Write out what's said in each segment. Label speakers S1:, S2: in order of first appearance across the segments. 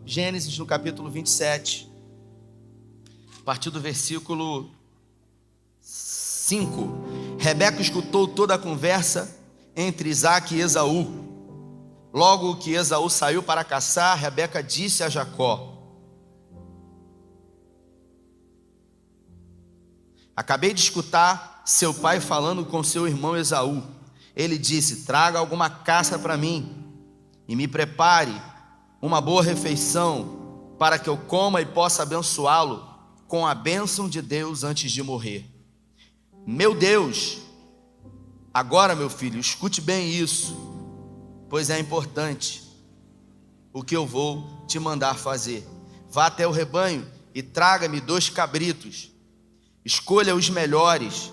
S1: Gênesis, no capítulo 27, a partir do versículo 5. Rebeca escutou toda a conversa entre Isaque e Esaú. Logo que Esaú saiu para caçar, Rebeca disse a Jacó: acabei de escutar seu pai falando com seu irmão Esaú. Ele disse: traga alguma caça para mim e me prepare uma boa refeição para que eu coma e possa abençoá-lo com a bênção de Deus antes de morrer. Meu Deus, agora, meu filho, escute bem isso, pois é importante o que eu vou te mandar fazer. Vá até o rebanho e traga-me 2 cabritos. Escolha os melhores.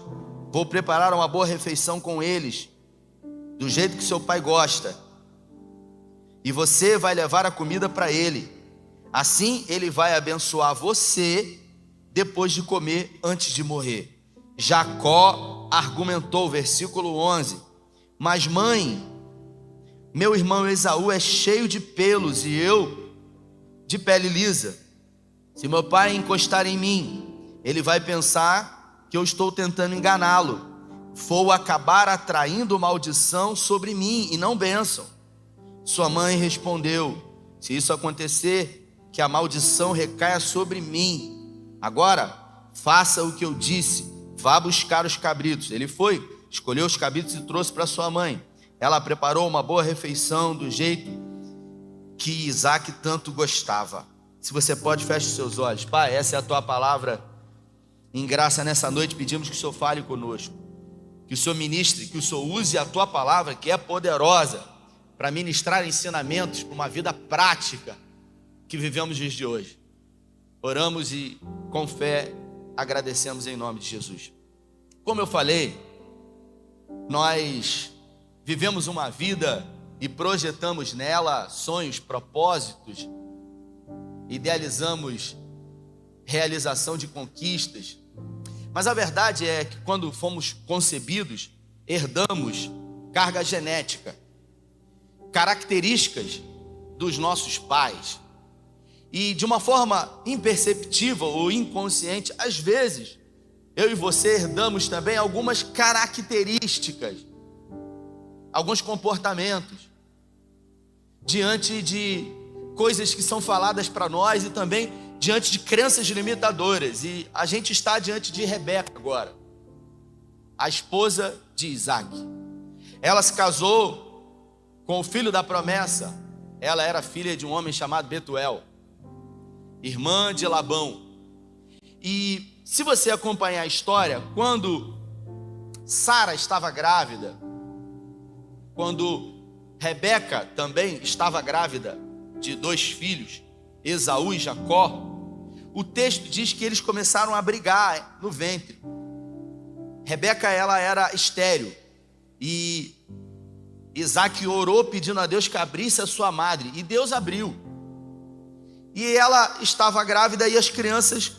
S1: Vou preparar uma boa refeição com eles, do jeito que seu pai gosta. E você vai levar a comida para ele. Assim ele vai abençoar você depois de comer, antes de morrer. Jacó argumentou, versículo 11: mas mãe, meu irmão Esaú é cheio de pelos e eu de pele lisa. Se meu pai encostar em mim, ele vai pensar que eu estou tentando enganá-lo. Vou acabar atraindo maldição sobre mim e não bênção. Sua mãe respondeu: se isso acontecer, que a maldição recaia sobre mim. Agora, faça o que eu disse, vá buscar os cabritos. Ele foi, escolheu os cabritos e trouxe para sua mãe. Ela preparou uma boa refeição do jeito que Isaque tanto gostava. Se você pode, feche os seus olhos. Pai, essa é a tua palavra em graça nessa noite. Pedimos que o Senhor fale conosco, que o Senhor ministre, que o Senhor use a tua palavra, que é poderosa, para ministrar ensinamentos para uma vida prática que vivemos nos dias de hoje. Oramos e com fé agradecemos em nome de Jesus. Como eu falei, nós vivemos uma vida e projetamos nela sonhos, propósitos, idealizamos realização de conquistas. Mas a verdade é que quando fomos concebidos, herdamos carga genética, características dos nossos pais. E de uma forma imperceptível ou inconsciente, às vezes, eu e você herdamos também algumas características, alguns comportamentos, diante de coisas que são faladas para nós e também diante de crenças limitadoras. E a gente está diante de Rebeca agora, a esposa de Isaque. Ela se casou com o filho da promessa. Ela era filha de um homem chamado Betuel, irmã de Labão. E se você acompanhar a história, quando Sara estava grávida, quando Rebeca também estava grávida de 2 filhos, Esaú e Jacó, o texto diz que eles começaram a brigar no ventre. Rebeca, ela era estéril, e Isaque orou pedindo a Deus que abrisse a sua madre, e Deus abriu. E ela estava grávida e as crianças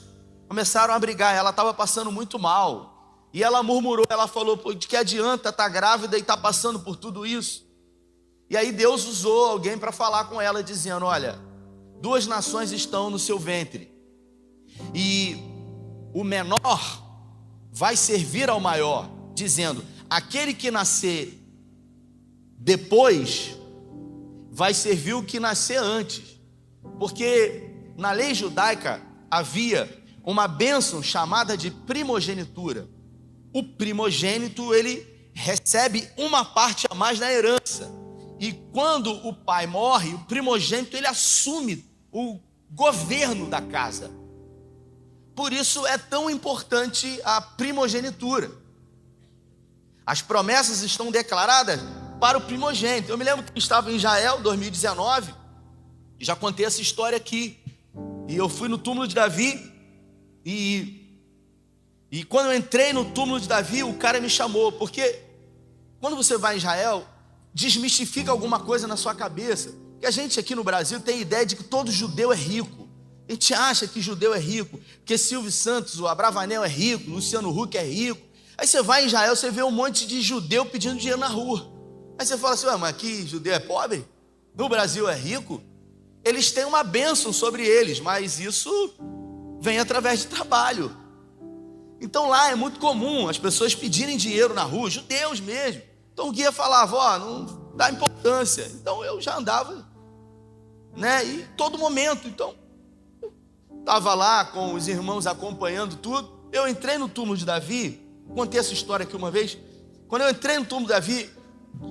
S1: começaram a brigar. Ela estava passando muito mal. E ela murmurou, ela falou: de que adianta estar grávida e estar passando por tudo isso? E aí Deus usou alguém para falar com ela, dizendo: olha, 2 nações estão no seu ventre, e o menor vai servir ao maior, dizendo: aquele que nascer depois vai servir o que nascer antes. Porque na lei judaica havia uma bênção chamada de primogenitura. O primogênito, ele recebe uma parte a mais na herança. E quando o pai morre, o primogênito, ele assume o governo da casa. Por isso é tão importante a primogenitura. As promessas estão declaradas para o primogênito. Eu me lembro que eu estava em Israel, 2019, já contei essa história aqui. E eu fui no túmulo de Davi, e quando eu entrei no túmulo de Davi, o cara me chamou, porque quando você vai em Israel, desmistifica alguma coisa na sua cabeça. Que a gente aqui no Brasil tem a ideia de que todo judeu é rico. A gente acha que judeu é rico, porque Silvio Santos, o Abravanel é rico, Luciano Huck é rico. Aí você vai em Israel, você vê um monte de judeu pedindo dinheiro na rua. Aí você fala assim: ué, mas aqui judeu é pobre? No Brasil é rico? eles têm uma bênção sobre eles, mas isso vem através de trabalho. Então lá é muito comum as pessoas pedirem dinheiro na rua, judeus mesmo. Então o guia falava, ó, não dá importância. Então eu já andava, né? E todo momento, então, eu estava lá com os irmãos acompanhando tudo. Eu entrei no túmulo de Davi, contei essa história aqui uma vez. Quando eu entrei no túmulo de Davi,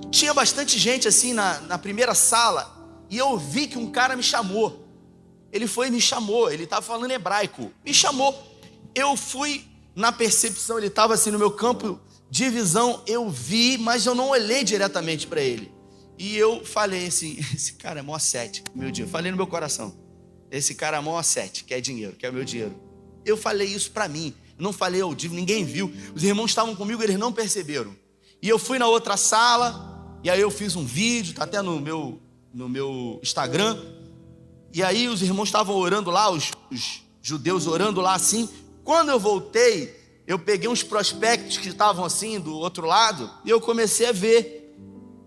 S1: tinha bastante gente assim na primeira sala, e eu vi que um cara me chamou. Ele foi e me chamou, ele estava falando hebraico, me chamou. Eu fui na percepção, ele estava assim no meu campo de visão, eu vi, mas eu não olhei diretamente para ele. E eu falei assim, esse cara é mó sete, meu dinheiro. Falei no meu coração, esse cara é mó sete, quer dinheiro, quer meu dinheiro. Eu falei isso para mim, não falei ao divo, ninguém viu. Os irmãos estavam comigo, eles não perceberam. E eu fui na outra sala, e aí eu fiz um vídeo, tá até no meu Instagram. E aí os irmãos estavam orando lá, os judeus orando lá assim. Quando eu voltei, eu peguei uns prospectos que estavam assim do outro lado, e eu comecei a ver,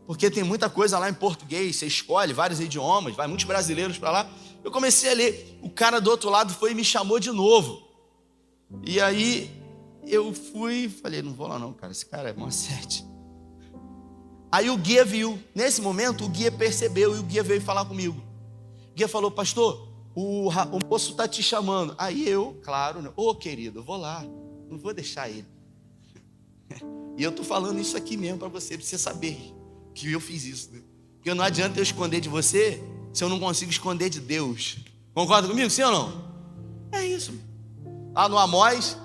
S1: porque tem muita coisa lá em português, você escolhe vários idiomas, vai muitos brasileiros para lá. Eu comecei a ler, o cara do outro lado foi e me chamou de novo. E aí eu fui, falei, não vou lá não, cara, esse cara é mó sete. Aí o guia viu, nesse momento o guia percebeu e o guia veio falar comigo. O guia falou, pastor, o moço está te chamando. Aí eu, claro, ô querido, eu vou lá, não vou deixar ele. E eu estou falando isso aqui mesmo para você saber que eu fiz isso, né? Porque não adianta eu esconder de você se eu não consigo esconder de Deus. Concorda comigo, sim ou não? É isso. Lá no Amós,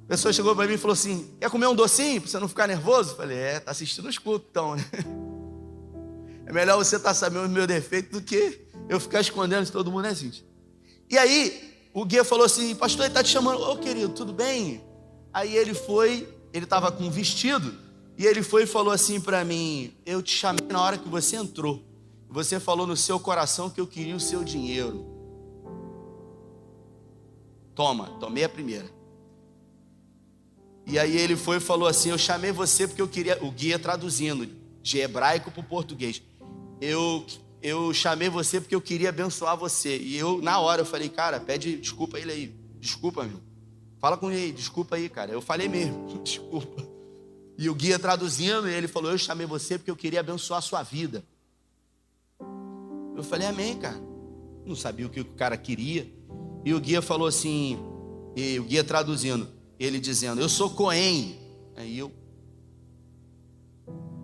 S1: a pessoa chegou para mim e falou assim, quer comer um docinho para você não ficar nervoso? Eu falei, tá assistindo os cultos então, né? É melhor você estar sabendo o meu defeito do que eu ficar escondendo de todo mundo, né, gente? E aí, o guia falou assim, pastor, ele está te chamando. Ô, querido, tudo bem? Aí ele estava com um vestido, e ele foi e falou assim para mim, eu te chamei na hora que você entrou. Você falou no seu coração que eu queria o seu dinheiro. Tomei a primeira. E aí ele foi e falou assim, eu chamei você porque eu queria, o guia traduzindo, de hebraico para o português. Eu chamei você porque eu queria abençoar você. E eu, na hora, eu falei, cara, pede desculpa a ele aí. Desculpa, meu. Fala com ele aí, desculpa aí, cara. Eu falei mesmo, desculpa. E o guia traduzindo, e ele falou, eu chamei você porque eu queria abençoar a sua vida. Eu falei, amém, cara. Não sabia o que o cara queria. E o guia falou assim, e o guia traduzindo, ele dizendo, eu sou Cohen. Aí o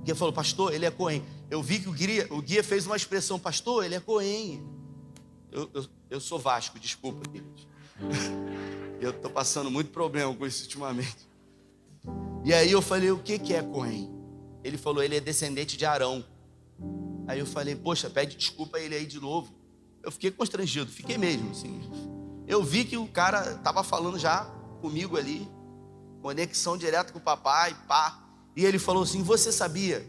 S1: guia falou, pastor, ele é Cohen. Eu vi que o guia fez uma expressão, pastor, ele é Cohen. Eu sou Vasco, desculpa, queridos. Eu estou passando muito problema com isso ultimamente. E aí eu falei, o que é Cohen? Ele falou, ele é descendente de Arão. Aí eu falei, poxa, pede desculpa a ele aí de novo. Eu fiquei constrangido, fiquei mesmo, assim. Eu vi que o cara estava falando já comigo ali, conexão direta com o papai, pá. E ele falou assim, você sabia?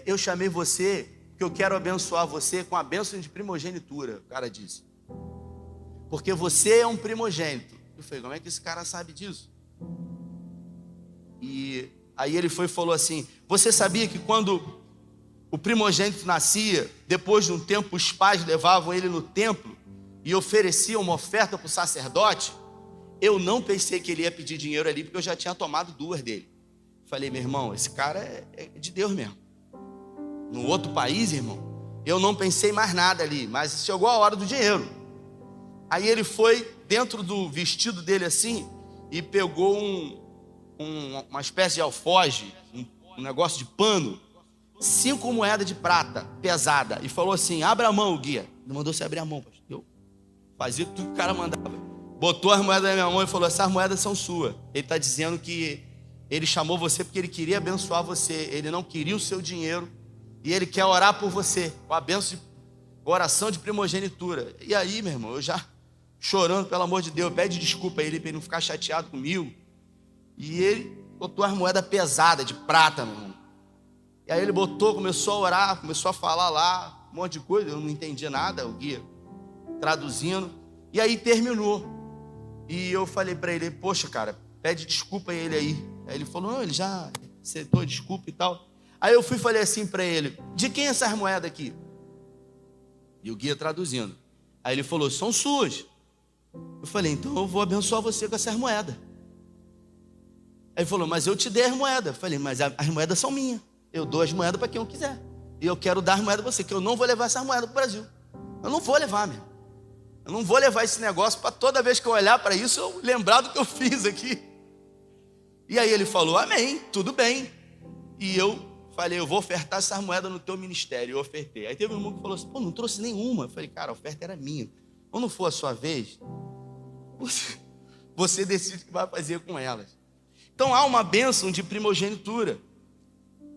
S1: Eu chamei você porque eu quero abençoar você com a bênção de primogenitura, o cara disse. Porque você é um primogênito. Eu falei, como é que esse cara sabe disso? E aí ele foi e falou assim, você sabia que quando o primogênito nascia, depois de um tempo os pais levavam ele no templo e ofereciam uma oferta para o sacerdote? Eu não pensei que ele ia pedir dinheiro ali, porque eu já tinha tomado 2 dele. Falei, meu irmão, esse cara é de Deus mesmo. No outro país, irmão, eu não pensei mais nada ali, mas chegou a hora do dinheiro. Aí ele foi dentro do vestido dele assim e pegou uma espécie de alfoge, um negócio de pano, 5 moedas de prata, pesada, e falou assim, abra a mão, o guia. Não mandou você abrir a mão, pastor. Eu fazia tudo que o cara mandava. Botou as moedas na minha mão e falou, essas moedas são suas. Ele está dizendo que ele chamou você porque ele queria abençoar você, ele não queria o seu dinheiro, e ele quer orar por você, com a bênção de oração de primogenitura. E aí, meu irmão, eu já chorando, pelo amor de Deus, pede desculpa a ele para ele não ficar chateado comigo. E ele botou as moedas pesadas de prata, meu irmão. E aí ele botou, começou a orar, começou a falar lá, um monte de coisa, eu não entendia nada, o guia traduzindo. E aí terminou. E eu falei para ele, poxa, cara, pede desculpa a ele aí. Aí ele falou, não, ele já aceitou desculpa e tal. Aí eu fui e falei assim para ele, de quem é essas moedas aqui? E o guia traduzindo. Aí ele falou, são suas. Eu falei, então eu vou abençoar você com essas moedas. Aí ele falou, mas eu te dei as moedas. Eu falei, mas as moedas são minhas. Eu dou as moedas para quem eu quiser. E eu quero dar as moedas a você, que eu não vou levar essas moedas para o Brasil. Eu não vou levar, meu. Eu não vou levar esse negócio para toda vez que eu olhar para isso, eu lembrar do que eu fiz aqui. E aí ele falou, amém, tudo bem. E eu falei, eu vou ofertar essas moedas no teu ministério. Eu ofertei. Aí teve um irmão que falou assim, pô, não trouxe nenhuma. Eu falei, cara, a oferta era minha. Quando for a sua vez, você decide o que vai fazer com elas. Então há uma bênção de primogenitura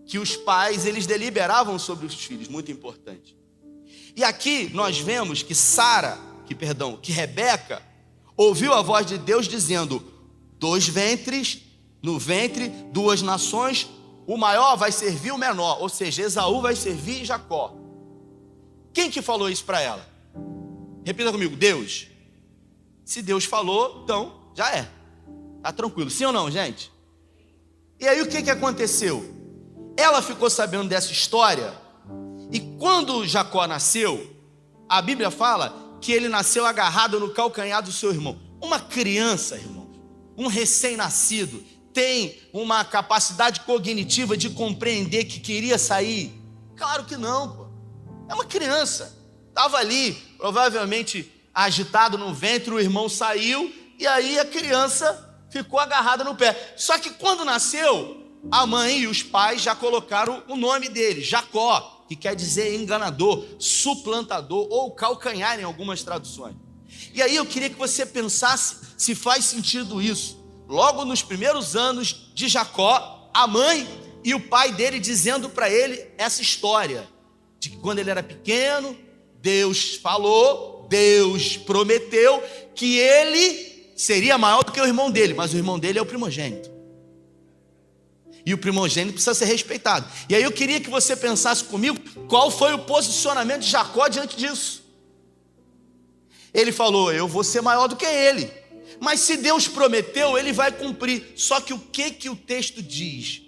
S1: que os pais, eles deliberavam sobre os filhos, muito importante. E aqui nós vemos que que Rebeca ouviu a voz de Deus dizendo, 2 ventres, no ventre, 2 nações, o maior vai servir o menor, ou seja, Esaú vai servir Jacó. Quem que falou isso para ela? Repita comigo, Deus. Se Deus falou, então já é. Tá tranquilo, sim ou não, gente? E aí o que aconteceu? Ela ficou sabendo dessa história, e quando Jacó nasceu, a Bíblia fala que ele nasceu agarrado no calcanhar do seu irmão. Uma criança, irmão, um recém-nascido, tem uma capacidade cognitiva de compreender que queria sair? Claro que não, pô. É uma criança, estava ali, provavelmente agitado no ventre, o irmão saiu, e aí a criança ficou agarrada no pé. Só que quando nasceu, a mãe e os pais já colocaram o nome dele, Jacó, que quer dizer enganador, suplantador ou calcanhar em algumas traduções. E aí eu queria que você pensasse se faz sentido isso. Logo nos primeiros anos de Jacó, a mãe e o pai dele dizendo para ele essa história, de que quando ele era pequeno, Deus falou, Deus prometeu que ele seria maior do que o irmão dele, mas o irmão dele é o primogênito. E o primogênito precisa ser respeitado. E aí eu queria que você pensasse comigo qual foi o posicionamento de Jacó diante disso. Ele falou, eu vou ser maior do que ele. Mas se Deus prometeu, ele vai cumprir. Só que o que o texto diz?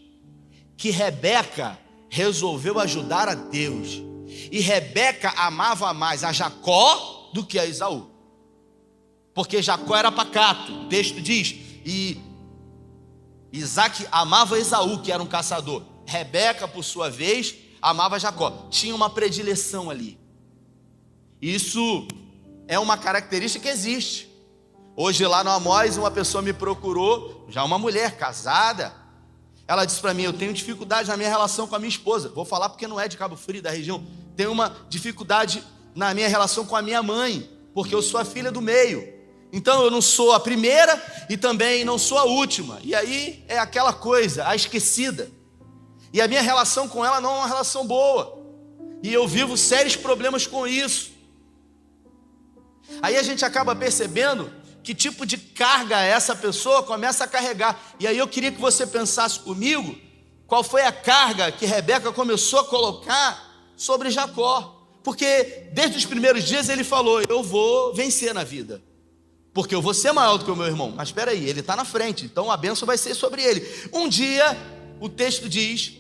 S1: Que Rebeca resolveu ajudar a Deus. E Rebeca amava mais a Jacó do que a Esaú. Porque Jacó era pacato. O texto diz, e Isaac amava Esaú, que era um caçador. Rebeca, por sua vez, amava Jacó. Tinha uma predileção ali. Isso é uma característica que existe. Hoje lá no Amós, uma pessoa me procurou, já uma mulher casada. Ela disse para mim, eu tenho dificuldade na minha relação com a minha esposa. Vou falar porque não é de Cabo Frio, da região. Tenho uma dificuldade na minha relação com a minha mãe, porque eu sou a filha do meio. Então eu não sou a primeira e também não sou a última. E aí é aquela coisa, a esquecida. E a minha relação com ela não é uma relação boa. E eu vivo sérios problemas com isso. Aí a gente acaba percebendo que tipo de carga essa pessoa começa a carregar. E aí eu queria que você pensasse comigo qual foi a carga que Rebeca começou a colocar sobre Jacó. Porque desde os primeiros dias ele falou, eu vou vencer na vida. Porque eu vou ser maior do que o meu irmão. Mas espera aí, ele está na frente, então a bênção vai ser sobre ele. Um dia, o texto diz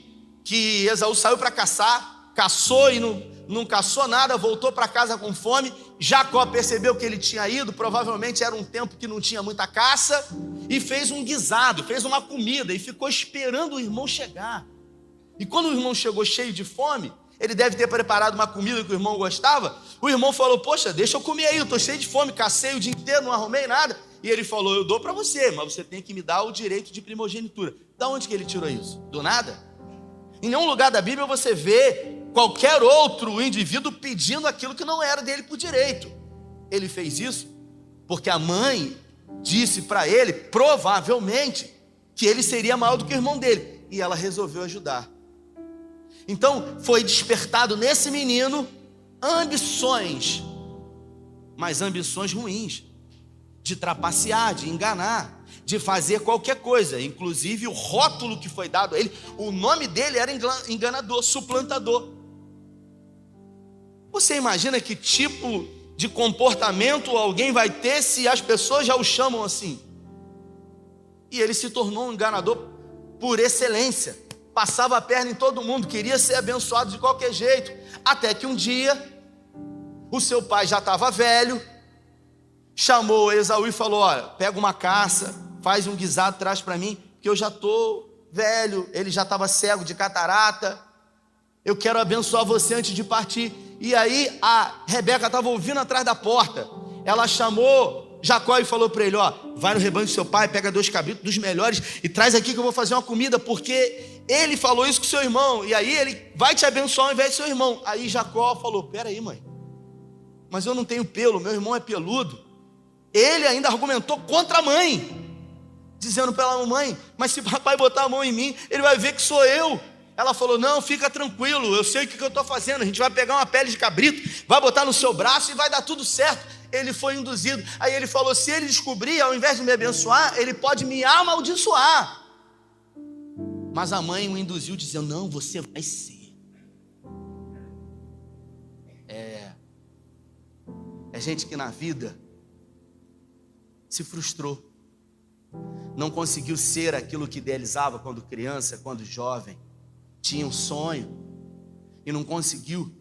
S1: que Esaú saiu para caçar, caçou e não caçou nada, voltou para casa com fome. Jacó percebeu que ele tinha ido, provavelmente era um tempo que não tinha muita caça, e fez um guisado, fez uma comida e ficou esperando o irmão chegar. E quando o irmão chegou cheio de fome, ele deve ter preparado uma comida que o irmão gostava. O irmão falou, poxa, deixa eu comer aí, eu estou cheio de fome, cacei o dia inteiro, não arrumei nada. E ele falou, eu dou para você, mas você tem que me dar o direito de primogenitura. Da onde que ele tirou isso? Do nada? Em nenhum lugar da Bíblia você vê qualquer outro indivíduo pedindo aquilo que não era dele por direito. Ele fez isso porque a mãe disse para ele, provavelmente, que ele seria maior do que o irmão dele. E ela resolveu ajudar. Então foi despertado nesse menino ambições, mas ambições ruins, de trapacear, de enganar, de fazer qualquer coisa. Inclusive o rótulo que foi dado a ele, o nome dele era enganador, suplantador. Você imagina que tipo de comportamento alguém vai ter se as pessoas já o chamam assim? E ele se tornou um enganador por excelência. Passava a perna em todo mundo, queria ser abençoado de qualquer jeito. Até que um dia, O seu pai já estava velho, chamou Esaú e falou: olha, pega uma caça, faz um guisado, traz para mim, porque eu já estou velho, ele já estava cego de catarata, eu quero abençoar você antes de partir. E aí a Rebeca estava ouvindo atrás da porta, ela chamou Jacó e falou para ele: ó, vai no rebanho do seu pai, pega 2 cabritos dos melhores e traz aqui que eu vou fazer uma comida, porque ele falou isso com seu irmão, e aí ele vai te abençoar ao invés do seu irmão. Aí Jacó falou: peraí, mãe, mas eu não tenho pelo, meu irmão é peludo. Ele ainda argumentou contra a mãe, dizendo para ela: mãe, mas se o papai botar a mão em mim, ele vai ver que sou eu. Ela falou: não, fica tranquilo, eu sei o que eu estou fazendo, a gente vai pegar uma pele de cabrito, vai botar no seu braço e vai dar tudo certo. Ele foi induzido. Aí ele falou: se ele descobrir, ao invés de me abençoar, ele pode me amaldiçoar. Mas a mãe o induziu, dizendo: não, você vai ser. É gente que na vida se frustrou, não conseguiu ser aquilo que idealizava quando criança, quando jovem, tinha um sonho e não conseguiu.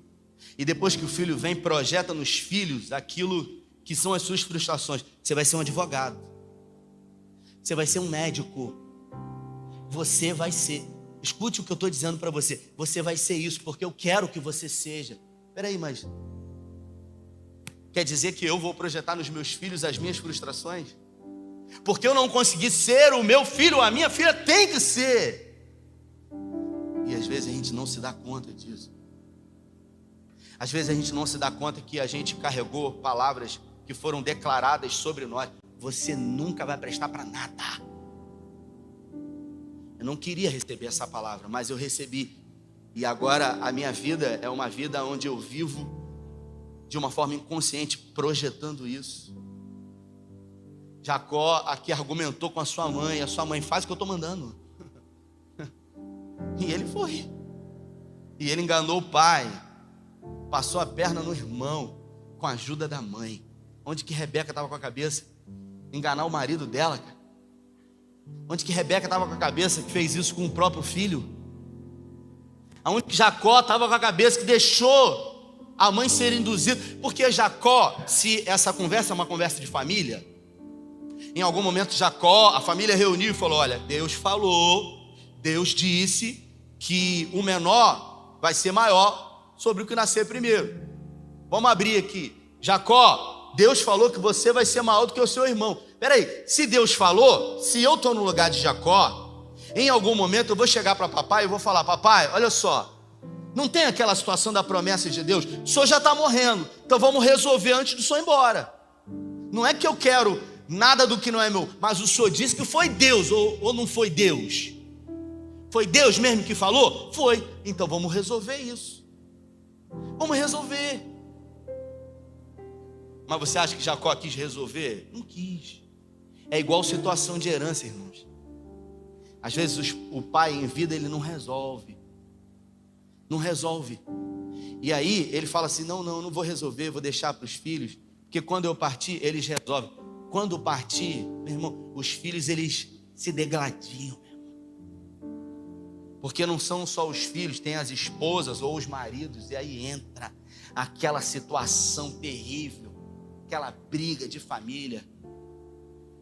S1: E depois que o filho vem, projeta nos filhos aquilo que são as suas frustrações. Você vai ser um advogado, você vai ser um médico, você vai ser, escute o que eu estou dizendo para você, você vai ser isso, porque eu quero que você seja. Peraí, mas quer dizer que eu vou projetar nos meus filhos as minhas frustrações? Porque eu não consegui ser o meu filho, a minha filha tem que ser. E às vezes a gente não se dá conta disso. Às vezes a gente não se dá conta que a gente carregou palavras que foram declaradas sobre nós. Você nunca vai prestar para nada. Eu não queria receber essa palavra, mas eu recebi. E agora a minha vida é uma vida onde eu vivo de uma forma inconsciente, projetando isso. Jacó aqui argumentou com a sua mãe faz o que eu estou mandando. E ele foi. E ele enganou o pai, passou a perna no irmão, com a ajuda da mãe. Onde que Rebeca estava com a cabeça? Enganar o marido dela, cara. Onde que Rebeca estava com a cabeça que fez isso com o próprio filho? Aonde que Jacó estava com a cabeça que deixou a mãe ser induzida? Porque Jacó, se essa conversa é uma conversa de família, em algum momento Jacó, a família reuniu e falou: olha, Deus falou, Deus disse que o menor vai ser maior sobre o que nascer primeiro. Vamos abrir aqui. Jacó, Deus falou que você vai ser maior do que o seu irmão. Peraí, se Deus falou, se eu estou no lugar de Jacó, em algum momento eu vou chegar para papai e vou falar: papai, olha só, não tem aquela situação da promessa de Deus? O senhor já está morrendo, então vamos resolver antes do senhor ir embora. Não é que eu quero nada do que não é meu, mas o senhor disse que foi Deus, ou não foi Deus? Foi Deus mesmo que falou? Foi, então vamos resolver isso. Vamos resolver. Mas você acha que Jacó quis resolver? Não quis. É igual situação de herança, irmãos. Às vezes o pai em vida ele não resolve. Não resolve. E aí ele fala assim: não vou resolver, vou deixar para os filhos, porque quando eu partir, eles resolvem. Quando partir, meu irmão, os filhos eles se degladiam, meu irmão. Porque não são só os filhos, tem as esposas ou os maridos, e aí entra aquela situação terrível, aquela briga de família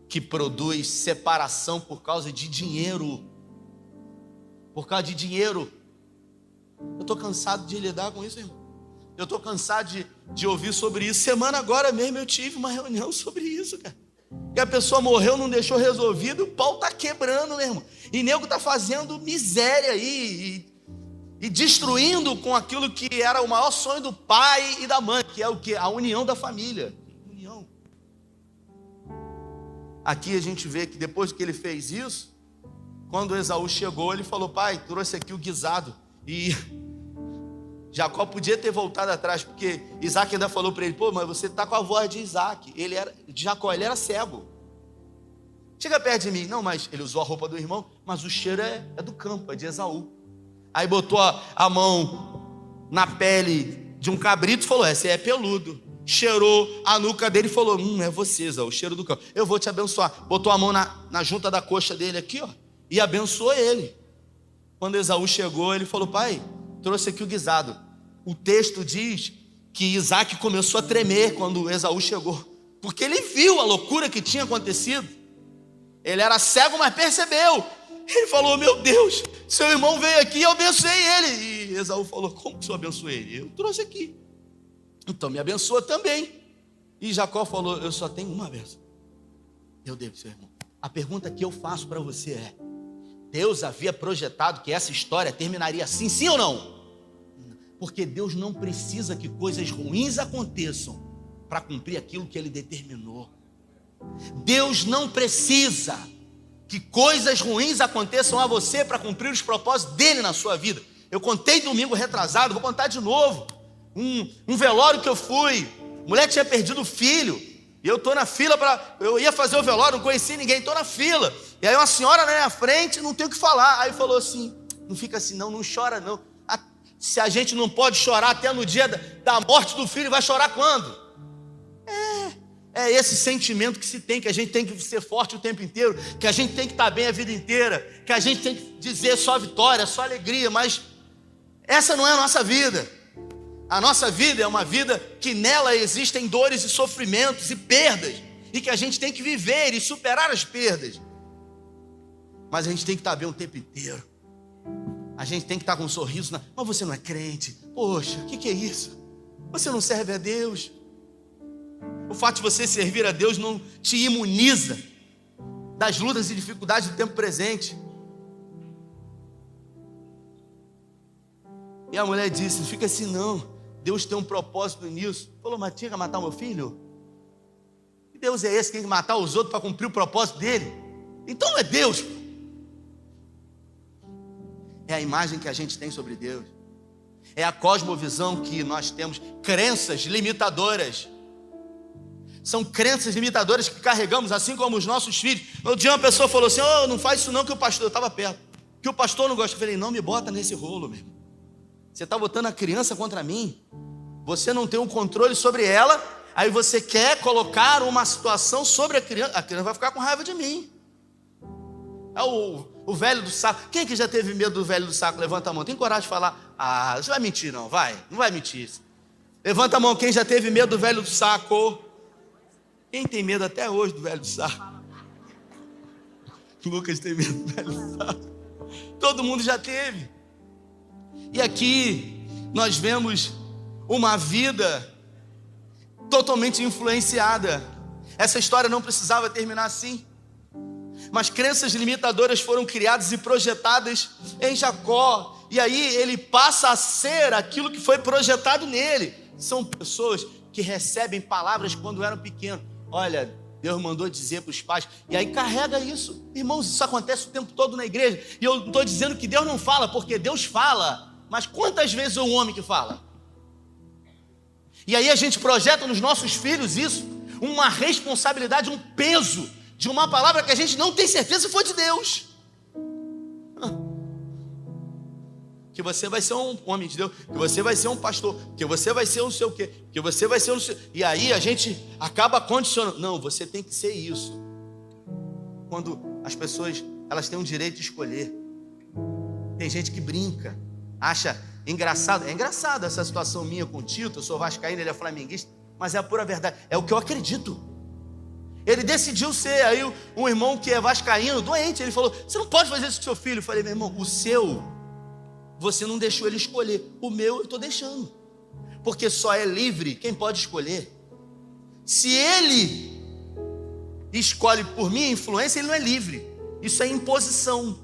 S1: que produz separação por causa de dinheiro. Por causa de dinheiro. Eu estou cansado de lidar com isso, irmão. Eu estou cansado de ouvir sobre isso. Semana agora mesmo eu tive uma reunião sobre isso, cara. E a pessoa morreu, não deixou resolvido, o pau está quebrando, meu irmão. E nego está fazendo miséria aí, e destruindo com aquilo que era o maior sonho do pai e da mãe, que é o quê? A união da família. União. Aqui a gente vê que depois que ele fez isso, quando Esaú chegou, ele falou: pai, trouxe aqui o guisado. E Jacó podia ter voltado atrás, porque Isaac ainda falou para ele: pô, mas você está com a voz de Isaac. De Jacó, ele era cego. Chega perto de mim. Não, mas ele usou a roupa do irmão, mas o cheiro é do campo, é de Esaú. Aí botou a mão na pele de um cabrito e falou: esse é peludo. Cheirou a nuca dele e falou: é você, Esaú, o cheiro do campo. Eu vou te abençoar. Botou a mão na junta da coxa dele aqui, ó, e abençoou ele. Quando Esaú chegou, ele falou: pai, trouxe aqui o guisado. O texto diz que Isaac começou a tremer quando Esaú chegou, porque ele viu a loucura que tinha acontecido. Ele era cego, mas percebeu. Ele falou: meu Deus, seu irmão veio aqui e eu abençoei ele. E Esaú falou: como que o senhor abençoou ele? Eu trouxe aqui, então me abençoa também. E Jacó falou: eu só tenho uma bênção, eu devo, seu irmão. A pergunta que eu faço para você é: Deus havia projetado que essa história terminaria assim, sim ou não? Porque Deus não precisa que coisas ruins aconteçam para cumprir aquilo que Ele determinou. Deus não precisa que coisas ruins aconteçam a você para cumprir os propósitos dEle na sua vida. Eu contei domingo retrasado, vou contar de novo. Um velório que eu fui, a mulher tinha perdido o filho, e eu estou na fila eu ia fazer o velório, não conhecia ninguém, estou na fila. E aí uma senhora na minha frente, não tem o que falar. Aí falou assim: não fica assim não chora não. Se a gente não pode chorar até no dia da morte do filho, vai chorar quando? É esse sentimento que se tem, que a gente tem que ser forte o tempo inteiro, que a gente tem que estar bem a vida inteira, que a gente tem que dizer só vitória, só alegria, mas essa não é a nossa vida. A nossa vida é uma vida que nela existem dores e sofrimentos e perdas, e que a gente tem que viver e superar as perdas. Mas a gente tem que estar bem o tempo inteiro. A gente tem que estar com um sorriso mas você não é crente, poxa, o que é isso? Você não serve a Deus. O fato de você servir a Deus não te imuniza das lutas e dificuldades do tempo presente. E a mulher disse: não fica assim não, Deus tem um propósito nisso. Falou: mas tinha que matar o meu filho? Que Deus é esse que tem que matar os outros para cumprir o propósito dele? Então não é Deus. É a imagem que a gente tem sobre Deus. É a cosmovisão que nós temos. Crenças limitadoras. São crenças limitadoras que carregamos, assim como os nossos filhos. No dia uma pessoa falou assim: oh, não faz isso não, que o pastor, eu estava perto, que o pastor não gosta. Eu falei: não me bota nesse rolo, meu irmão. Você está botando a criança contra mim. Você não tem um controle sobre ela. Aí você quer colocar uma situação sobre a criança vai ficar com raiva de mim. É o velho do saco. Quem que já teve medo do velho do saco? Levanta a mão. Tem coragem de falar? Ah, você vai mentir não, vai. Não vai mentir. Levanta a mão quem já teve medo do velho do saco. Quem tem medo até hoje do velho do saco? Lucas tem medo do velho do saco. Todo mundo já teve. E aqui nós vemos uma vida totalmente influenciada. Essa história não precisava terminar assim. Mas crenças limitadoras foram criadas e projetadas em Jacó. E aí ele passa a ser aquilo que foi projetado nele. São pessoas que recebem palavras quando eram pequenos. Olha, Deus mandou dizer para os pais. E aí carrega isso. Irmãos, isso acontece o tempo todo na igreja. E eu não estou dizendo que Deus não fala, porque Deus fala. Mas quantas vezes é um homem que fala? E aí a gente projeta nos nossos filhos isso. Uma responsabilidade, um peso de uma palavra que a gente não tem certeza se foi de Deus. Que você vai ser um homem de Deus, que você vai ser um pastor, que você vai ser não sei o quê, que você vai ser um... E aí a gente acaba condicionando. Não, você tem que ser isso. Quando as pessoas, elas têm o direito de escolher. Tem gente que brinca, acha engraçado. É engraçado essa situação minha com o Tito. Eu sou vascaíno, ele é flamenguista, mas é a pura verdade, é o que eu acredito. Ele decidiu ser. Aí um irmão que é vascaíno, doente, ele falou: você não pode fazer isso com seu filho. Eu falei: meu irmão, o seu, você não deixou ele escolher. O meu eu estou deixando. Porque só é livre quem pode escolher. Se ele escolhe por minha influência, ele não é livre. Isso é imposição.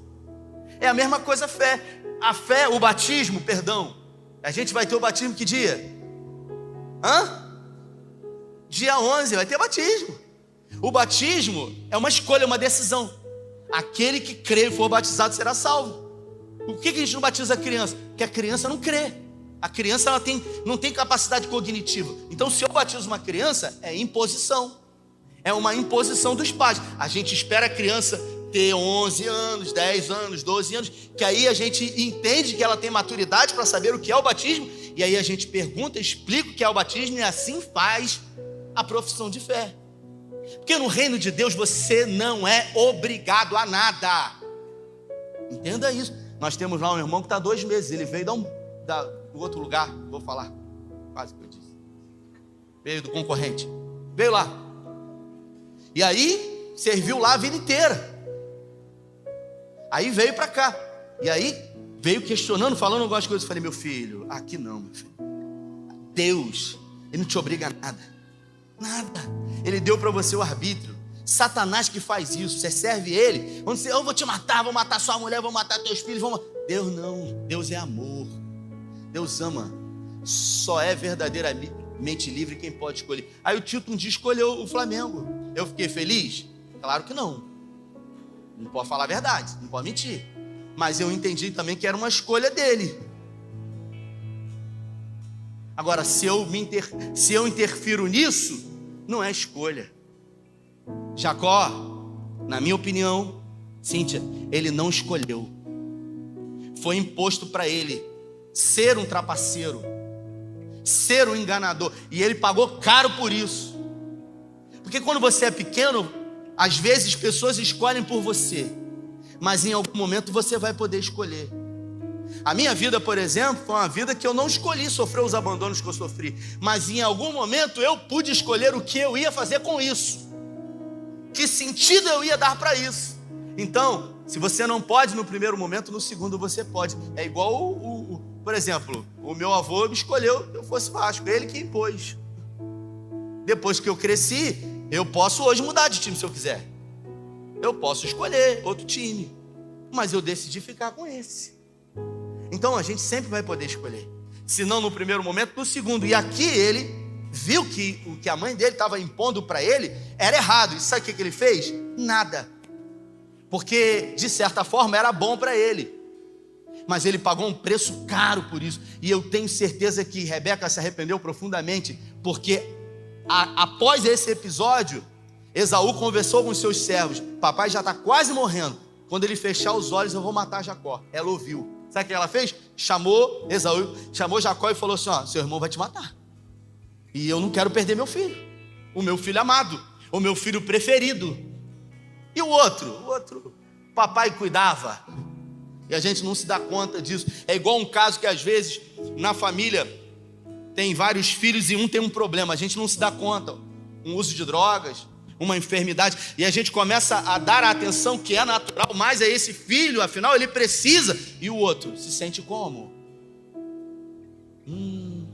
S1: É a mesma coisa a fé. A fé, o batismo, perdão. A gente vai ter o batismo que dia? Dia 11 vai ter batismo. O batismo é uma escolha, uma decisão. Aquele que crê e for batizado será salvo. Por que a gente não batiza a criança? Porque a criança não crê. A criança ela não tem capacidade cognitiva. Então se eu batizo uma criança, é imposição. É uma imposição dos pais. A gente espera a criança ter 11 anos, 10 anos, 12 anos, que aí a gente entende que ela tem maturidade para saber o que é o batismo, e aí a gente pergunta, explica o que é o batismo, e assim faz a profissão de fé. Porque no reino de Deus você não é obrigado a nada. Entenda isso. Nós temos lá um irmão que está 2 meses, ele veio do outro lugar, vou falar, quase que eu disse. veio do concorrente, veio lá. E aí, serviu lá a vida inteira. Aí veio para cá. E aí, veio questionando, falando algumas coisas. Eu falei, meu filho, aqui não, meu filho. Deus, Ele não te obriga a nada. Nada. Ele deu para você o arbítrio. Satanás que faz isso. Você serve ele. Quando você, eu vou te matar, vou matar sua mulher, vou matar teus filhos. Deus não. Deus é amor. Deus ama. Só é verdadeiramente livre quem pode escolher. Aí o Tito um dia escolheu o Flamengo. Eu fiquei feliz? Claro que não. Não pode falar a verdade, não pode mentir. Mas eu entendi também que era uma escolha dele. Agora, se eu interfiro nisso, não é escolha. Jacó, na minha opinião, Cíntia, ele não escolheu. Foi imposto para ele ser um trapaceiro, ser um enganador. E ele pagou caro por isso. Porque quando você é pequeno, às vezes pessoas escolhem por você, mas em algum momento você vai poder escolher. A minha vida, por exemplo, foi uma vida que eu não escolhi sofrer os abandonos que eu sofri, mas em algum momento eu pude escolher o que eu ia fazer com isso, que sentido eu ia dar para isso. Então, se você não pode no primeiro momento, no segundo você pode. É igual por exemplo, o meu avô me escolheu que eu fosse Vasco, ele que impôs. Depois que eu cresci, eu posso hoje mudar de time se eu quiser. Eu posso escolher outro time, mas eu decidi ficar com esse. Então a gente sempre vai poder escolher. Se não no primeiro momento, no segundo. E aqui ele viu que o que a mãe dele estava impondo para ele era errado. E sabe o que ele fez? Nada. Porque de certa forma era bom para ele. Mas ele pagou um preço caro por isso. E eu tenho certeza que Rebeca se arrependeu profundamente. Porque após esse episódio, Esaú conversou com os seus servos. Papai já está quase morrendo. Quando ele fechar os olhos, eu vou matar Jacó. Ela ouviu. Sabe o que ela fez? Chamou Jacó e falou assim, ó, seu irmão vai te matar. E eu não quero perder meu filho. O meu filho amado. O meu filho preferido. E o outro, papai cuidava. E a gente não se dá conta disso. É igual um caso que às vezes na família tem vários filhos e um tem um problema. A gente não se dá conta. Um uso de drogas, uma enfermidade. E a gente começa a dar a atenção que é natural. Mas é esse filho, afinal ele precisa. E o outro se sente como? Um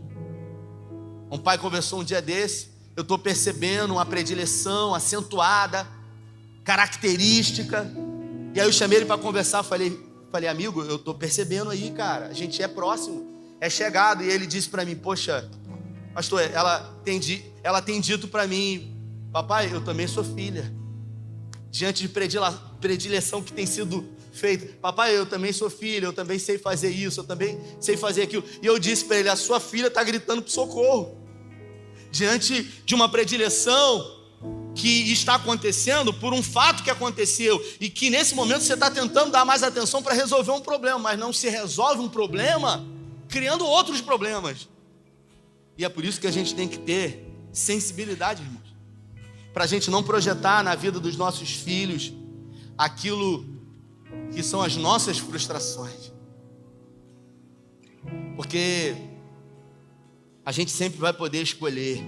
S1: pai conversou um dia desse. Eu estou percebendo uma predileção acentuada, característica. E aí eu chamei ele para conversar. Falei, amigo, eu estou percebendo aí, cara. A gente é próximo, é chegado. E ele disse para mim, poxa, pastor, ela tem dito para mim, papai, eu também sou filha. Diante de predileção que tem sido feita, papai, eu também sou filha, eu também sei fazer isso, eu também sei fazer aquilo. E eu disse para ele, a sua filha está gritando por socorro. Diante de uma predileção que está acontecendo por um fato que aconteceu e que nesse momento você está tentando dar mais atenção para resolver um problema, mas não se resolve um problema criando outros problemas. E é por isso que a gente tem que ter sensibilidade, irmãos, para a gente não projetar na vida dos nossos filhos aquilo que são as nossas frustrações, porque a gente sempre vai poder escolher.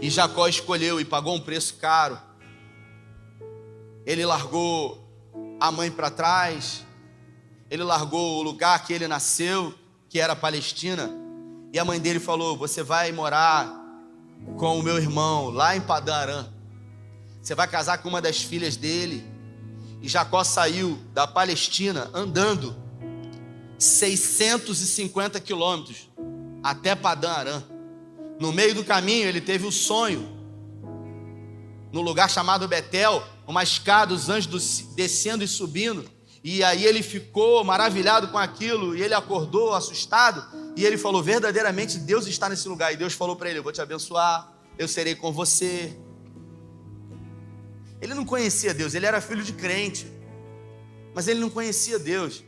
S1: E Jacó escolheu e pagou um preço caro. Ele largou a mãe para trás. Ele largou o lugar que ele nasceu, que era a Palestina. E a mãe dele falou, você vai morar com o meu irmão lá em Padã Arã. Você vai casar com uma das filhas dele. E Jacó saiu da Palestina andando 650 quilômetros até Padã Arã. No meio do caminho ele teve o sonho, no lugar chamado Betel, uma escada, os anjos descendo e subindo. E aí ele ficou maravilhado com aquilo, e ele acordou assustado, e ele falou, verdadeiramente Deus está nesse lugar. E Deus falou para ele, eu vou te abençoar, eu serei com você. Ele não conhecia Deus, ele era filho de crente, mas ele não conhecia Deus.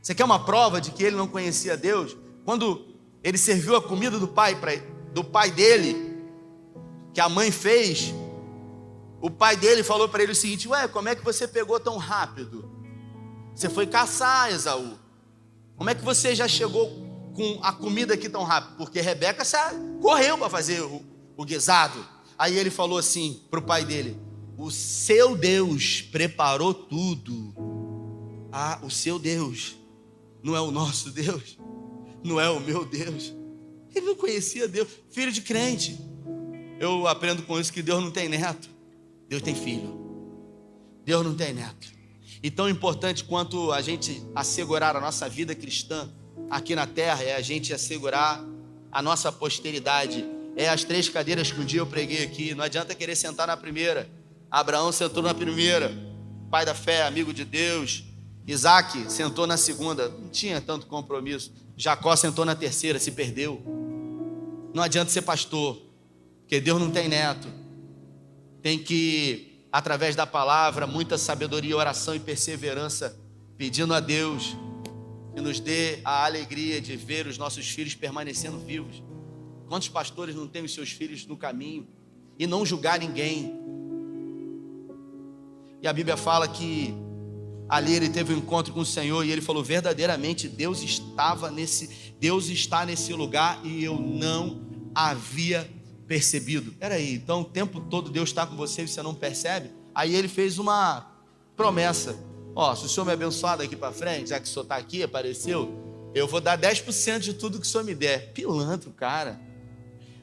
S1: Você quer uma prova de que ele não conhecia Deus? Quando ele serviu a comida do pai dele, que a mãe fez, o pai dele falou para ele o seguinte, ué, como é que você pegou tão rápido? Você foi caçar, Esaú. Como é que você já chegou com a comida aqui tão rápido? Porque Rebeca correu para fazer o guisado. Aí ele falou assim para o pai dele: o seu Deus preparou tudo. Ah, o seu Deus não é o nosso Deus, não é o meu Deus. Ele não conhecia Deus. Filho de crente, eu aprendo com isso que Deus não tem neto, Deus tem filho. Deus não tem neto. E tão importante quanto a gente assegurar a nossa vida cristã aqui na terra é a gente assegurar a nossa posteridade. É as 3 cadeiras que um dia eu preguei aqui. Não adianta querer sentar na primeira. Abraão sentou na primeira, pai da fé, amigo de Deus. Isaac sentou na segunda, não tinha tanto compromisso. Jacó sentou na terceira, se perdeu. Não adianta ser pastor, porque Deus não tem neto. Tem que, através da palavra, muita sabedoria, oração e perseverança, pedindo a Deus que nos dê a alegria de ver os nossos filhos permanecendo vivos. Quantos pastores não têm os seus filhos no caminho? E não julgar ninguém. E a Bíblia fala que ali ele teve um encontro com o Senhor e ele falou: verdadeiramente Deus está nesse lugar e eu não havia percebido. Peraí, então o tempo todo Deus está com você e você não percebe? Aí ele fez uma promessa: ó, se o Senhor me abençoar daqui para frente, já que o Senhor está aqui, apareceu, eu vou dar 10% de tudo que o Senhor me der. Pilantra o cara.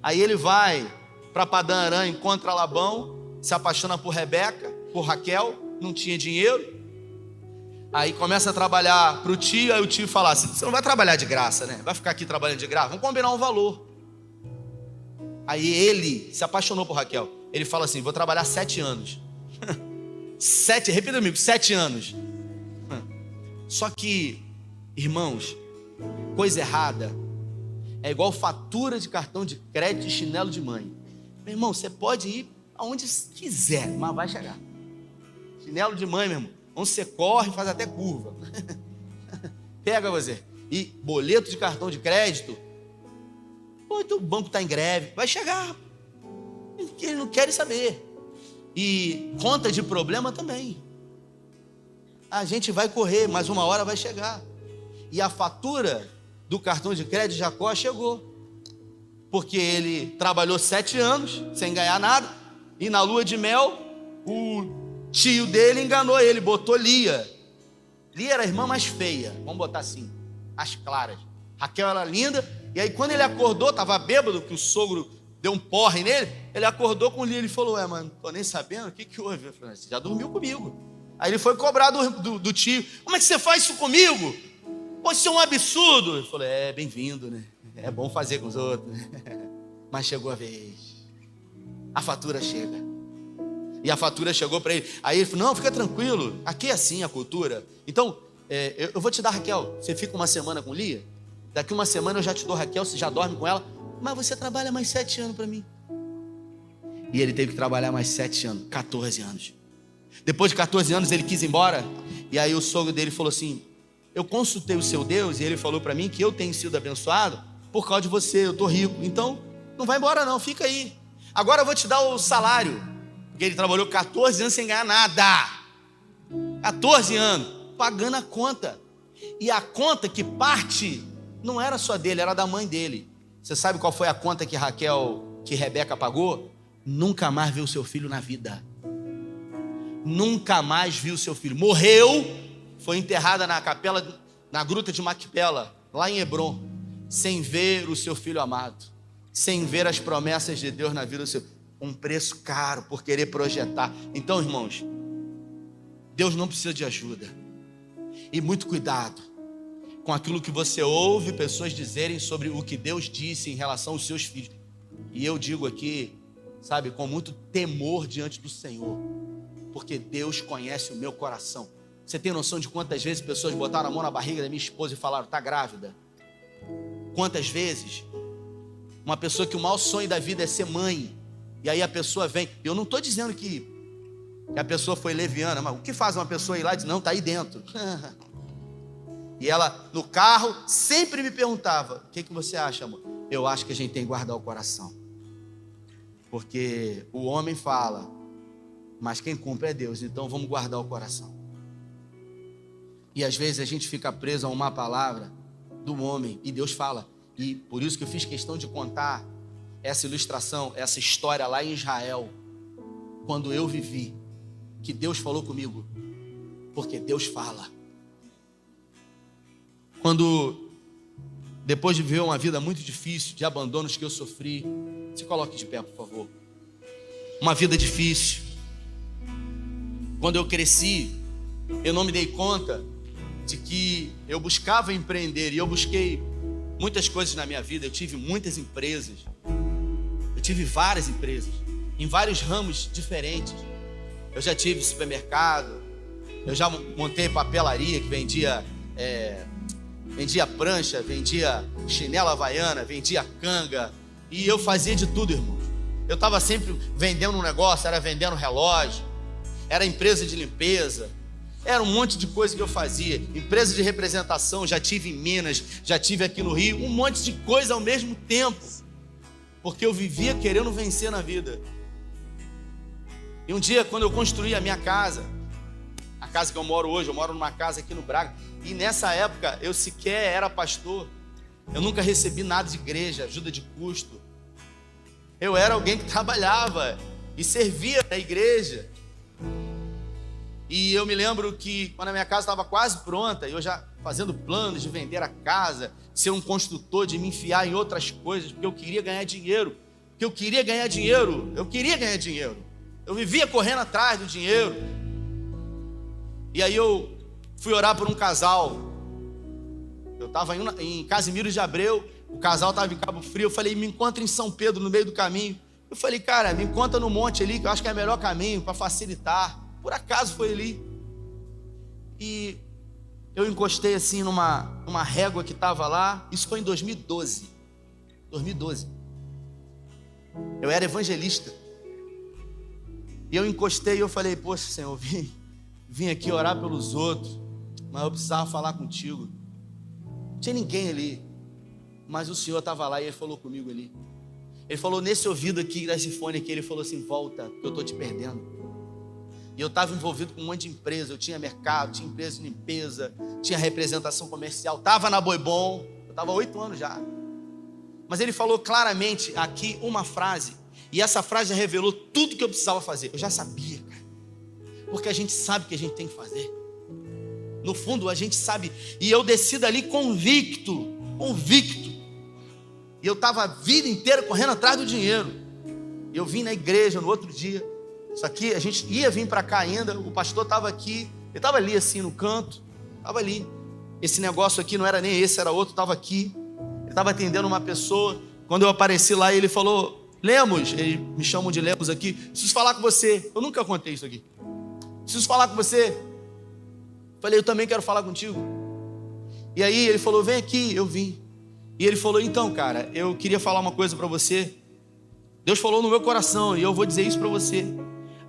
S1: Aí ele vai para Padã Arã, encontra Labão, se apaixona por Rebeca, por Raquel, não tinha dinheiro. Aí começa a trabalhar para o tio, aí o tio fala assim: você não vai trabalhar de graça, né? Vai ficar aqui trabalhando de graça? Vamos combinar um valor. Aí ele se apaixonou por Raquel. Ele fala assim: vou trabalhar 7 anos. 7, repita comigo, 7 anos. Só que, irmãos, coisa errada é igual fatura de cartão de crédito e chinelo de mãe. Meu irmão, você pode ir aonde quiser, mas vai chegar. Chinelo de mãe, meu irmão, onde você corre, faz até curva. Pega você. E boleto de cartão de crédito, pô, então o banco está em greve, vai chegar. Eles não querem saber. E conta de problema também. A gente vai correr, mas uma hora vai chegar. E a fatura do cartão de crédito de Jacó chegou. Porque ele trabalhou 7 anos sem ganhar nada. E na lua de mel, o tio dele enganou ele, botou Lia. Lia era a irmã mais feia, vamos botar assim, as claras. Raquel era linda. E aí quando ele acordou, estava bêbado, que o sogro deu um porre nele. Ele acordou com Lia, ele falou: ué, mano, tô nem sabendo, o que houve? Eu falei: você já dormiu comigo. Aí ele foi cobrar do tio: como é que você faz isso comigo? Pô, isso é um absurdo. Ele falou: é, bem-vindo, né? É bom fazer com os outros. Mas chegou a vez. A fatura chega. E a fatura chegou para ele. Aí ele falou: não, fica tranquilo, aqui é assim a cultura. Então, eu vou te dar Raquel. Você fica uma semana com Lia. Daqui uma semana eu já te dou Raquel, você já dorme com ela. Mas você trabalha mais 7 anos para mim. E ele teve que trabalhar mais 7 anos, 14 anos. Depois de 14 anos ele quis ir embora. E aí o sogro dele falou assim: eu consultei o seu Deus e ele falou para mim que eu tenho sido abençoado por causa de você, eu estou rico. Então, não vai embora não, fica aí. Agora eu vou te dar o salário. Porque ele trabalhou 14 anos sem ganhar nada. 14 anos, pagando a conta. E a conta que parte não era só dele, era da mãe dele. Você sabe qual foi a conta que Rebeca pagou? Nunca mais viu seu filho na vida. Nunca mais viu seu filho. Morreu, foi enterrada na capela, na gruta de Macpela, lá em Hebron, sem ver o seu filho amado, sem ver as promessas de Deus na vida do seu filho. Um preço caro por querer projetar. Então, irmãos, Deus não precisa de ajuda. E muito cuidado com aquilo que você ouve pessoas dizerem sobre o que Deus disse em relação aos seus filhos. E eu digo aqui, sabe, com muito temor diante do Senhor, porque Deus conhece o meu coração. Você tem noção de quantas vezes pessoas botaram a mão na barriga da minha esposa e falaram: está grávida? Quantas vezes uma pessoa que o maior sonho da vida é ser mãe, e aí a pessoa vem. Eu não estou dizendo que a pessoa foi leviana, mas o que faz uma pessoa ir lá e dizer: não, está aí dentro? E ela, no carro, sempre me perguntava: o que você acha, amor? Eu acho que a gente tem que guardar o coração. Porque o homem fala, mas quem cumpre é Deus, então vamos guardar o coração. E às vezes a gente fica preso a uma palavra do homem. E Deus fala. E por isso que eu fiz questão de contar essa ilustração, essa história lá em Israel, quando eu vivi, que Deus falou comigo, porque Deus fala. Quando, depois de viver uma vida muito difícil, de abandonos que eu sofri, se coloque de pé, por favor. Uma vida difícil. Quando eu cresci, eu não me dei conta de que eu buscava empreender, e eu busquei muitas coisas na minha vida. Eu tive muitas empresas, eu tive várias empresas, em vários ramos diferentes. Eu já tive supermercado, eu já montei papelaria que vendia prancha, vendia chinela havaiana, vendia canga, e eu fazia de tudo, irmão. Eu estava sempre vendendo um negócio, era vendendo relógio, era empresa de limpeza, era um monte de coisa que eu fazia. Empresa de representação, já tive em Minas, já tive aqui no Rio, um monte de coisa ao mesmo tempo, porque eu vivia querendo vencer na vida. E um dia, quando eu construí a minha casa, a casa que eu moro hoje, eu moro numa casa aqui no Braga, e nessa época eu sequer era pastor, eu nunca recebi nada de igreja, ajuda de custo. Eu era alguém que trabalhava e servia na igreja. E eu me lembro que quando a minha casa estava quase pronta, eu já fazendo planos de vender a casa, ser um construtor, de me enfiar em outras coisas, porque eu queria ganhar dinheiro. Eu queria ganhar dinheiro. Eu vivia correndo atrás do dinheiro. E aí eu fui orar por um casal. Eu estava em Casimiro de Abreu, o casal estava em Cabo Frio. Eu falei, me encontra em São Pedro, no meio do caminho. Eu falei, cara, me encontra no monte ali, que eu acho que é o melhor caminho para facilitar. Por acaso foi ali. E eu encostei assim numa régua que estava lá. Isso foi em 2012. Eu era evangelista. E eu encostei e eu falei, poxa, Senhor, vim aqui orar pelos outros, mas eu precisava falar contigo. Não tinha ninguém ali, mas o Senhor estava lá e Ele falou comigo ali. Ele falou nesse ouvido aqui, nesse fone aqui, Ele falou assim, volta, porque eu estou te perdendo. E eu estava envolvido com um monte de empresa. Eu tinha mercado, tinha empresa de limpeza, tinha representação comercial, estava na Boi Bom, eu estava há 8 anos já. Mas Ele falou claramente aqui uma frase, e essa frase já revelou tudo que eu precisava fazer. Eu já sabia, cara, porque a gente sabe o que a gente tem que fazer. No fundo a gente sabe. E eu desci dali convicto. E eu estava a vida inteira correndo atrás do dinheiro. E eu vim na igreja no outro dia. Isso aqui, a gente ia vir para cá ainda. O pastor estava aqui. Ele estava ali assim no canto. Estava ali. Esse negócio aqui não era nem esse, era outro. Estava aqui. Ele estava atendendo uma pessoa. Quando eu apareci lá, ele falou, Lemos, eles me chamam de Lemos aqui. Preciso falar com você. Eu nunca contei isso aqui. Preciso falar com você. Falei, eu também quero falar contigo. E aí ele falou, vem aqui. Eu vim. E ele falou, então, cara, eu queria falar uma coisa para você. Deus falou no meu coração e eu vou dizer isso para você.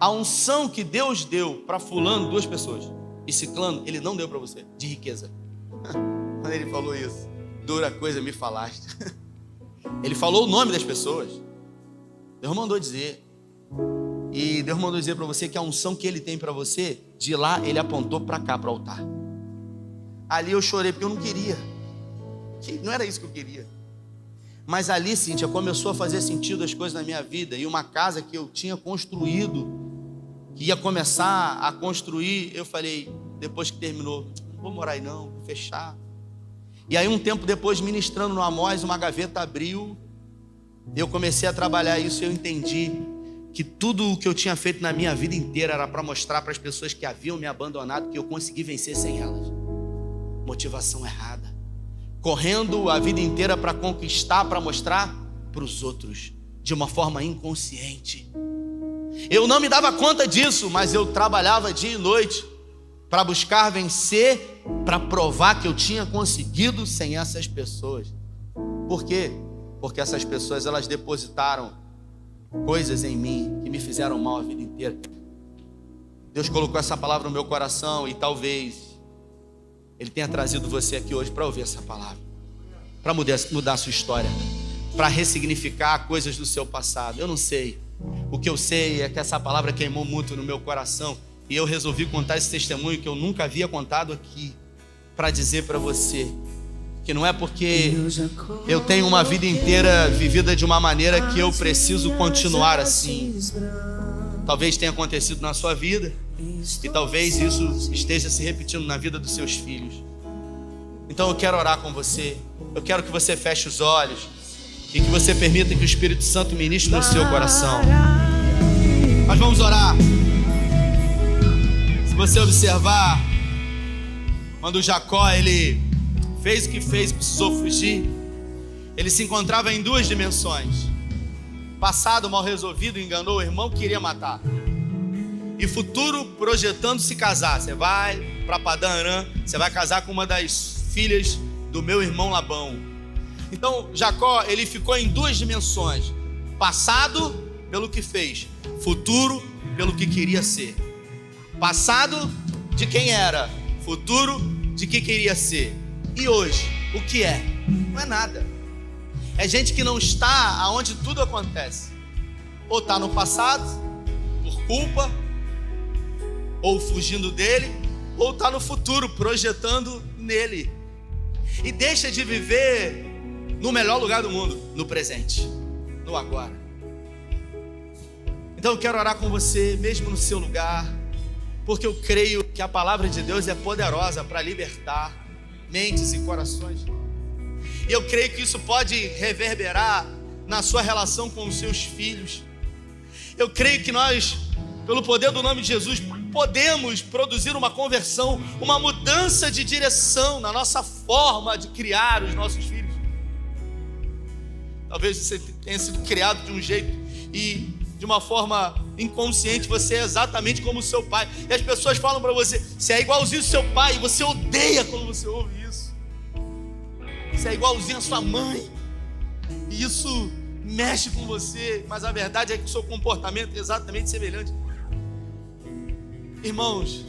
S1: A unção que Deus deu para fulano, 2 pessoas, e ciclano, Ele não deu para você, de riqueza. Quando Ele falou isso, dura coisa me falaste. Ele falou o nome das pessoas. Deus mandou dizer. E Deus mandou dizer para você que a unção que Ele tem para você, de lá Ele apontou para cá, para o altar. Ali eu chorei porque eu não queria. Não era isso que eu queria. Mas ali, Cíntia, começou a fazer sentido as coisas na minha vida. E uma casa que eu tinha construído, que ia começar a construir, eu falei, depois que terminou, não vou morar aí não, vou fechar. E aí um tempo depois, ministrando no Amós, uma gaveta abriu. Eu comecei a trabalhar isso e eu entendi que tudo o que eu tinha feito na minha vida inteira era para mostrar para as pessoas que haviam me abandonado que eu consegui vencer sem elas. Motivação errada. Correndo a vida inteira para conquistar, para mostrar para os outros, de uma forma inconsciente. Eu não me dava conta disso, mas eu trabalhava dia e noite para buscar vencer, para provar que eu tinha conseguido sem essas pessoas. Por quê? Porque essas pessoas, elas depositaram coisas em mim que me fizeram mal a vida inteira. Deus colocou essa palavra no meu coração e talvez Ele tenha trazido você aqui hoje para ouvir essa palavra, para mudar a sua história, para ressignificar coisas do seu passado. Eu não sei. O que eu sei é que essa palavra queimou muito no meu coração e eu resolvi contar esse testemunho que eu nunca havia contado aqui, para dizer para você que não é porque eu tenho uma vida inteira vivida de uma maneira que eu preciso continuar assim. Talvez tenha acontecido na sua vida e talvez isso esteja se repetindo na vida dos seus filhos. Então eu quero orar com você. Eu quero que você feche os olhos e que você permita que o Espírito Santo ministre no seu coração. Nós vamos orar. Se você observar, quando Jacó ele fez o que fez, precisou fugir, ele se encontrava em duas dimensões: passado mal resolvido, enganou o irmão que queria matar, e futuro projetando se casar. Você vai para Padã Arã, você vai casar com uma das filhas do meu irmão Labão. Então Jacó ele ficou em duas dimensões: passado pelo que fez, futuro pelo que queria ser. Passado de quem era, futuro de que queria ser. E hoje, o que é? Não é nada. É gente que não está aonde tudo acontece. Ou está no passado, por culpa, ou fugindo dele, ou está no futuro, projetando nele. E deixa de viver no melhor lugar do mundo, no presente, no agora. Então eu quero orar com você, mesmo no seu lugar, porque eu creio que a palavra de Deus é poderosa para libertar mentes e corações. E eu creio que isso pode reverberar na sua relação com os seus filhos. Eu creio que nós, pelo poder do nome de Jesus, podemos produzir uma conversão, uma mudança de direção na nossa forma de criar os nossos filhos. Talvez você tenha sido criado de um jeito e de uma forma inconsciente você é exatamente como o seu pai. E as pessoas falam para você: você é igualzinho ao seu pai, e você odeia quando você ouve isso. Você é igualzinho à sua mãe, e isso mexe com você, mas a verdade é que o seu comportamento é exatamente semelhante. Irmãos,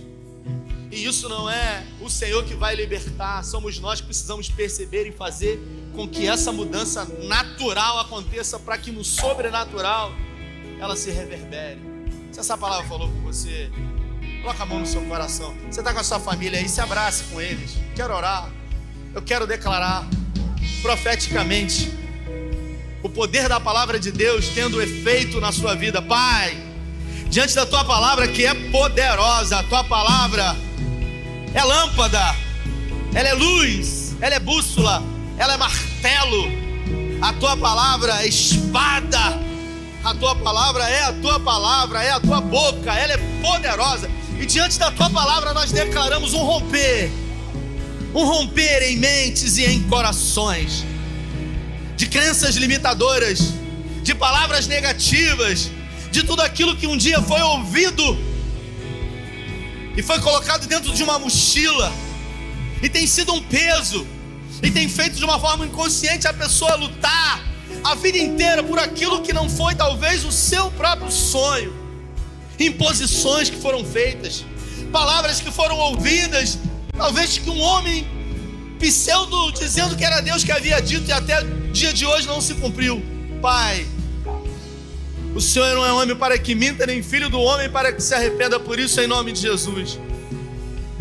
S1: e isso não é o Senhor que vai libertar, somos nós que precisamos perceber e fazer com que essa mudança natural aconteça, para que no sobrenatural ela se reverbere. Se essa palavra falou com você, coloca a mão no seu coração. Você está com a sua família aí, se abrace com eles. Quero orar. Eu quero declarar profeticamente o poder da palavra de Deus tendo efeito na sua vida. Pai, diante da tua palavra que é poderosa, a tua palavra é lâmpada, ela é luz, ela é bússola, ela é martelo. A tua palavra é espada. A tua palavra é a tua palavra, é a tua boca, ela é poderosa. E diante da tua palavra nós declaramos um romper em mentes e em corações, de crenças limitadoras, de palavras negativas, de tudo aquilo que um dia foi ouvido e foi colocado dentro de uma mochila e tem sido um peso e tem feito de uma forma inconsciente a pessoa lutar a vida inteira por aquilo que não foi talvez o seu próprio sonho. Imposições que foram feitas, palavras que foram ouvidas, talvez que um homem pseudo dizendo que era Deus que havia dito, e até o dia de hoje não se cumpriu. Pai, o Senhor não é homem para que minta, nem filho do homem para que se arrependa. Por isso, em nome de Jesus,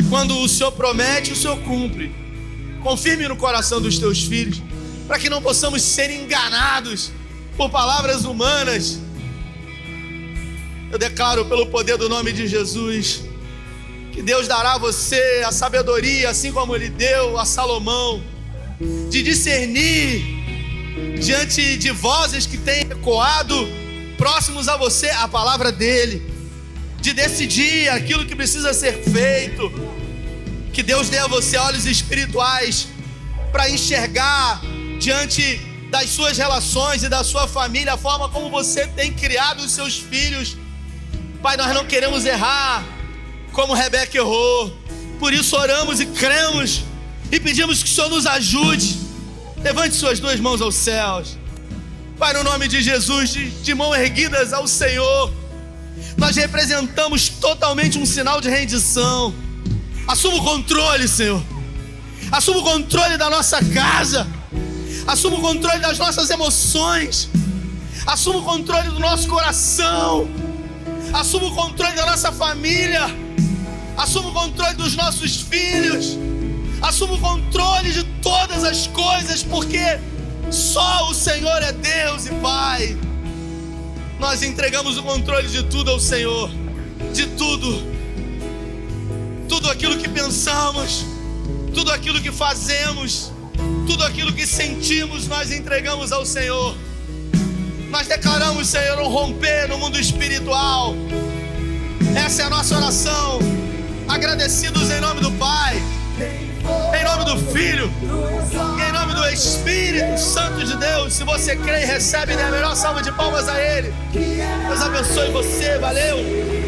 S1: quando o Senhor promete, o Senhor cumpre. Confirme no coração dos teus filhos, para que não possamos ser enganados por palavras humanas. Eu declaro pelo poder do nome de Jesus que Deus dará a você a sabedoria, assim como Ele deu a Salomão, de discernir diante de vozes que têm ecoado próximos a você a palavra dEle, de decidir aquilo que precisa ser feito. Que Deus dê a você olhos espirituais para enxergar diante das suas relações e da sua família a forma como você tem criado os seus filhos. Pai, nós não queremos errar como Rebeca errou, por isso oramos e cremos e pedimos que o Senhor nos ajude. Levante suas duas mãos aos céus. Pai, no nome de Jesus, de mãos erguidas ao Senhor, nós representamos totalmente um sinal de rendição. Assuma o controle, Senhor. Assuma o controle da nossa casa. Assuma o controle das nossas emoções. Assuma o controle do nosso coração. Assuma o controle da nossa família. Assuma o controle dos nossos filhos. Assuma o controle de todas as coisas, porque só o Senhor é Deus e Pai. Nós entregamos o controle de tudo ao Senhor, de tudo. Tudo aquilo que pensamos, tudo aquilo que fazemos, tudo aquilo que sentimos, nós entregamos ao Senhor. Nós declaramos, Senhor, um romper no mundo espiritual. Essa é a nossa oração. Agradecidos em nome do Pai, em nome do Filho e em nome do Espírito Santo de Deus. Se você crê e recebe, dê a melhor salva de palmas a Ele. Deus abençoe você, valeu.